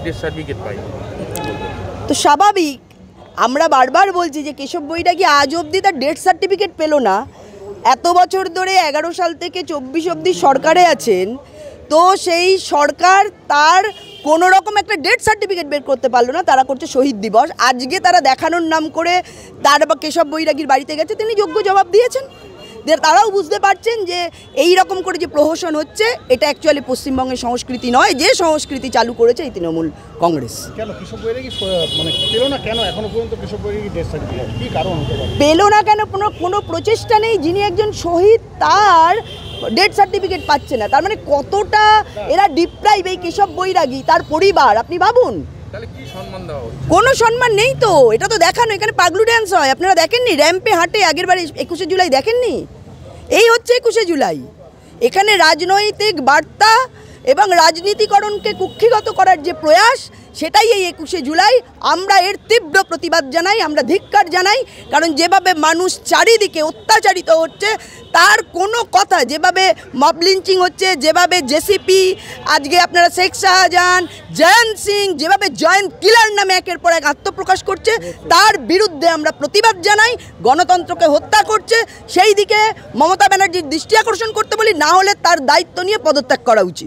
Death certificate পাই। তো স্বাভাবিক, আমরা বারবার বলছি যে কেশব বৈরাগী আজ অবধি তার ডেথ সার্টিফিকেট পেল না। এত বছর ধরে 11 সাল থেকে 24 অবধি সরকারে আছেন, তো সেই সরকার তার কোনো রকম একটা ডেথ সার্টিফিকেট বের করতে পারলো না। তারা করছে শহীদ দিবস, আজকে তারা দেখানোর নাম করে তার বা কেশব বৈরাগীর বাড়িতে গেছে, তিনি যোগ্য জবাব দিয়েছেন। তারাও বুঝতে পারছেন যে এই রকম করে যে প্রহসন হচ্ছে, এটা অ্যাকচুয়ালি পশ্চিমবঙ্গের সংস্কৃতি নয়, যে সংস্কৃতি চালু করেছে এই তৃণমূল কংগ্রেস। কেন কেশব বৈরাগী মানে পেল না, কেন এখনো পর্যন্ত কেশব বৈরাগী ডেথ সার্টিফিকেট কী কারণ হতে পারে? পেল না কেন? কোনো প্রচেষ্টা নেই। যিনি একজন শহীদ তার ডেথ সার্টিফিকেট পাচ্ছে না, তার মানে কতটা এরা ডিপ্রাইভ এই কেশব বৈরাগী তার পরিবার। আপনি ভাবুন, তাহলে কি সম্মান দেওয়া হচ্ছে? কোনো সম্মান নেই তো। এটা তো দেখানো, এখানে পাগলু ড্যান্স হয়, আপনারা দেখেননি? র্যাম্পে হাঁটে, আগের বারে 21শে জুলাই দেখেননি? এই হচ্ছে 21শে জুলাই। এখানে রাজনৈতিক বার্তা এবং রাজনীতিকরণকে কুক্ষিগত করার যে প্রয়াস, সেটাই এই 21শে জুলাই। আমরা এর তীব্র প্রতিবাদ জানাই, আমরা ধিক্কার জানাই। কারণ যেভাবে মানুষ চারিদিকে অত্যাচারিত হচ্ছে, তার কোনো কথা, যেভাবে মব লিঞ্চিং হচ্ছে, যেভাবে জেসিপি, আজকে আপনারা শেখ শাহজাহান, জয়ন্ত সিং, যেভাবে জয়ন্ত কিলার নামে একের পর এক আত্মপ্রকাশ করছে, তার বিরুদ্ধে আমরা প্রতিবাদ জানাই। গণতন্ত্রকে হত্যা করছে, সেই দিকে মমতা ব্যানার্জির দৃষ্টি আকর্ষণ করতে বলি, না হলে তার দায়িত্ব নিয়ে পদত্যাগ করা উচিত।